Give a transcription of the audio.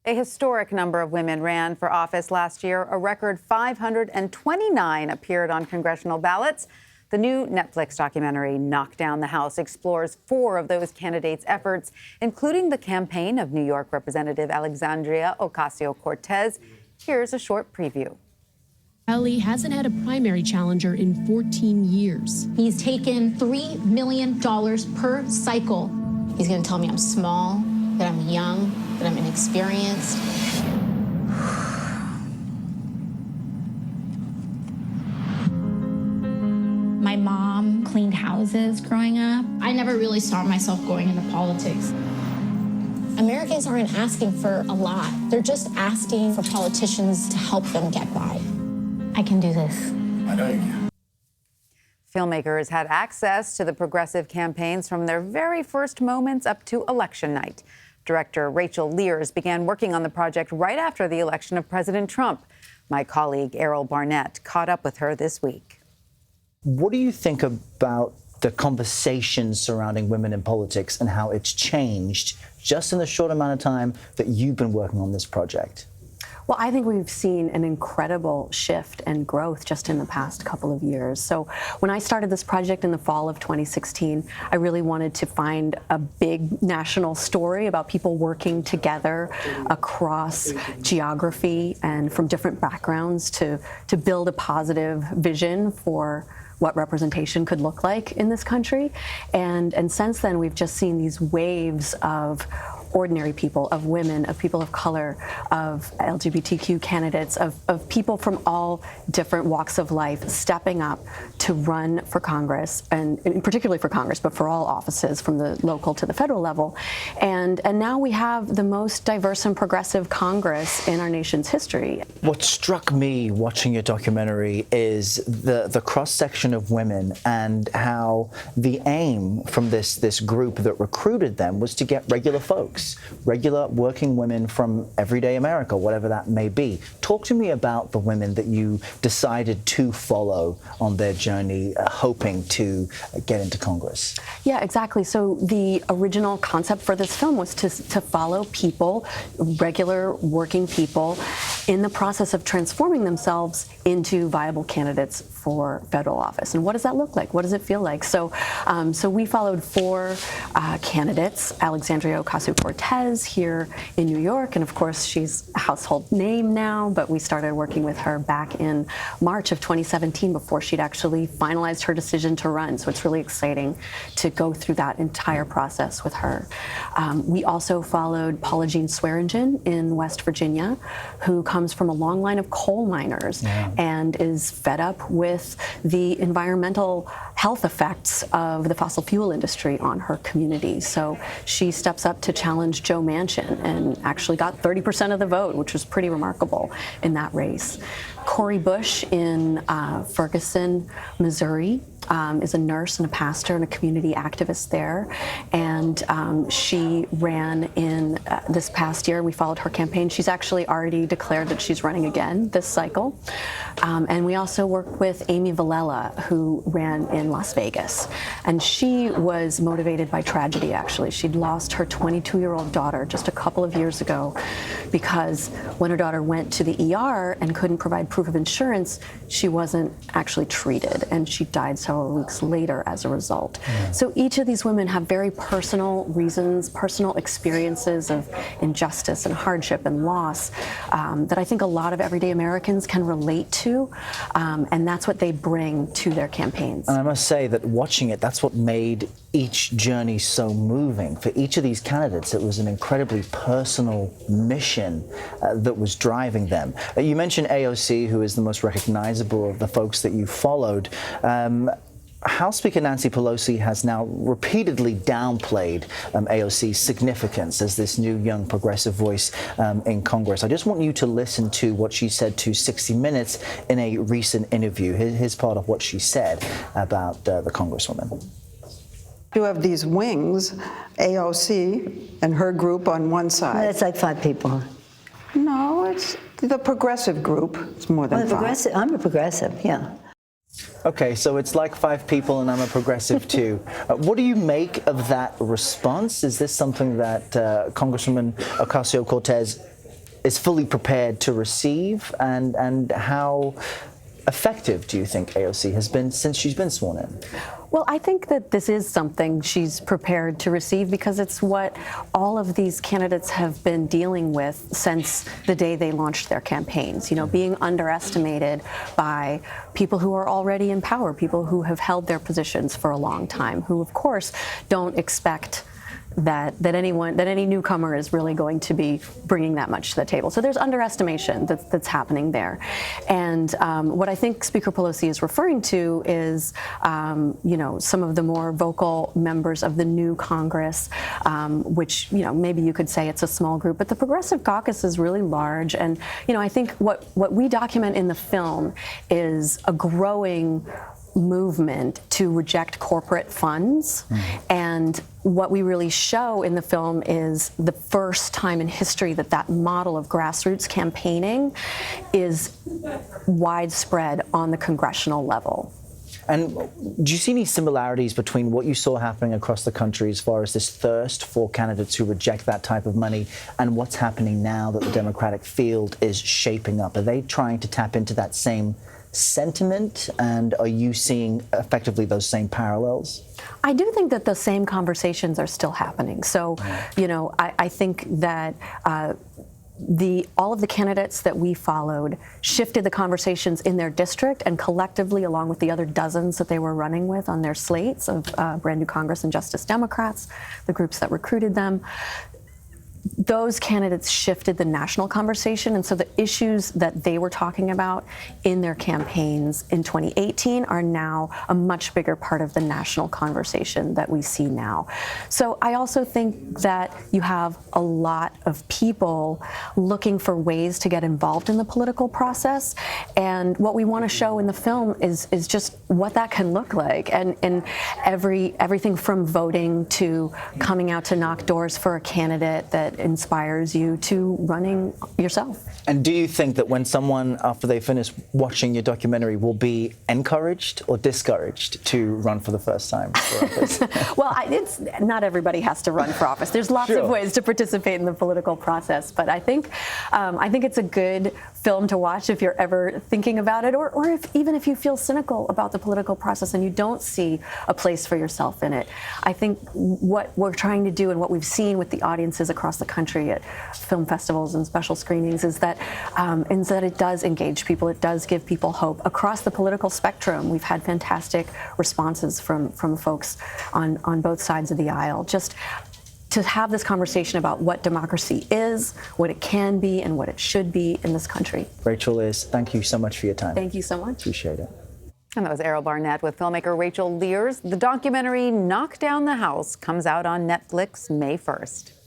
A historic number of women ran for office last year. A record 529 appeared on congressional ballots. The new Netflix documentary, Knock Down the House, explores 4 of those candidates' efforts, including the campaign of New York Representative Alexandria Ocasio-Cortez. Here's a short preview. Ali hasn't had a primary challenger in 14 years. He's taken $3 million per cycle. He's going to tell me I'm small, that I'm young, that I'm inexperienced. My mom cleaned houses growing up. I never really saw myself going into politics. Americans aren't asking for a lot. They're just asking for politicians to help them get by. I can do this. I know you can. Filmmakers had access to the progressive campaigns from their very first moments up to election night. Director Rachel Lear began working on the project right after the election of President Trump. My colleague Errol Barnett caught up with her this week. What do you think about the conversations surrounding women in politics and how it's changed just in the short amount of time that you've been working on this project? Well, I think we've seen an incredible shift and growth just in the past couple of years. So when I started this project in the fall of 2016, I really wanted to find a big national story about people working together across geography and from different backgrounds to build a positive vision for what representation could look like in this country. And since then, we've just seen these waves of ordinary people, of women, of people of color, of LGBTQ candidates, of people from all different walks of life stepping up to run for Congress, and particularly for Congress, but for all offices from the local to the federal level. And now we have the most diverse and progressive Congress in our nation's history. What struck me watching your documentary is the cross-section of women and how the aim from this group that recruited them was to get regular folks, regular working women from everyday America, whatever that may be. Talk to me about the women that you decided to follow on their journey, hoping to get into Congress. Yeah, exactly. So the original concept for this film was to follow people, regular working people, in the process of transforming themselves into viable candidates for federal office. And what does that look like? What does it feel like? So we followed 4 candidates: Alexandria Ocasio-Cortez here in New York, and of course she's a household name now, but we started working with her back in March of 2017 before she'd actually finalized her decision to run. So it's really exciting to go through that entire process with her. We also followed Paula Jean Swearingen in West Virginia, who comes from a long line of coal miners and is fed up with the environmental health effects of the fossil fuel industry on her community. So she steps up to challenge Joe Manchin and actually got 30% of the vote, which was pretty remarkable in that race. Cori Bush in Ferguson, Missouri, is a nurse and a pastor and a community activist there. And she ran in this past year. We followed her campaign. She's actually already declared that she's running again this cycle. And we also worked with Amy Villela, who ran in Las Vegas. And she was motivated by tragedy, actually. She'd lost her 22-year-old daughter just a couple of years ago because when her daughter went to the ER and couldn't provide proof of insurance, she wasn't actually treated, and she died several weeks later as a result. So each of these women have very personal reasons, personal experiences of injustice and hardship and loss that I think a lot of everyday Americans can relate to, and that's what they bring to their campaigns. And I must say that watching it, that's what made each journey so moving. For each of these candidates, it was an incredibly personal mission that was driving them. You mentioned AOC, who is the most recognizable of the folks that you followed. House Speaker Nancy Pelosi has now repeatedly downplayed AOC's significance as this new young progressive voice in Congress. I just want you to listen to what she said to 60 Minutes in a recent interview. Here's part of what she said about the Congresswoman. You have these wings, AOC and her group on one side. That's like 5 people. No, it's the progressive group. It's more than 5. I'm a progressive, yeah. Okay, so it's like 5 people and I'm a progressive too. What do you make of that response? Is this something that Congresswoman Ocasio-Cortez is fully prepared to receive, and how effective do you think AOC has been since she's been sworn in? Well, I think that this is something she's prepared to receive because it's what all of these candidates have been dealing with since the day they launched their campaigns. You know, being underestimated by people who are already in power, people who have held their positions for a long time, who, of course, don't expect that any newcomer is really going to be bringing that much to the table. So there's underestimation that's happening there. And what I think Speaker Pelosi is referring to is, some of the more vocal members of the new Congress, which, maybe you could say it's a small group, but the Progressive Caucus is really large. And, I think what we document in the film is a growing movement to reject corporate funds. And what we really show in the film is the first time in history that model of grassroots campaigning is widespread on the congressional level. And do you see any similarities between what you saw happening across the country as far as this thirst for candidates who reject that type of money and what's happening now that the Democratic field is shaping up? Are they trying to tap into that same sentiment, and are you seeing effectively those same parallels? I do think that the same conversations are still happening. So, I think that all of the candidates that we followed shifted the conversations in their district, and collectively, along with the other dozens that they were running with on their slates of brand new Congress and Justice Democrats, the groups that recruited them, those candidates shifted the national conversation. And so the issues that they were talking about in their campaigns in 2018 are now a much bigger part of the national conversation that we see now. So I also think that you have a lot of people looking for ways to get involved in the political process. And what we want to show in the film is just what that can look like. And everything from voting to coming out to knock doors for a candidate that inspires you to running yourself. And do you think that when someone, after they finish watching your documentary, will be encouraged or discouraged to run for the first time for office? Well, it's not everybody has to run for office. There's lots of ways to participate in the political process, but I think it's a good film to watch if you're ever thinking about it, or even if you feel cynical about the political process and you don't see a place for yourself in it. I think what we're trying to do and what we've seen with the audiences across the country at film festivals and special screenings is that it does engage people. It does give people hope across the political spectrum. We've had fantastic responses from folks on both sides of the aisle. Just to have this conversation about what democracy is, what it can be, and what it should be in this country. Rachel Lear, thank you so much for your time. Thank you so much. Appreciate it. And that was Errol Barnett with filmmaker Rachel Lear. The documentary Knock Down the House comes out on Netflix May 1st.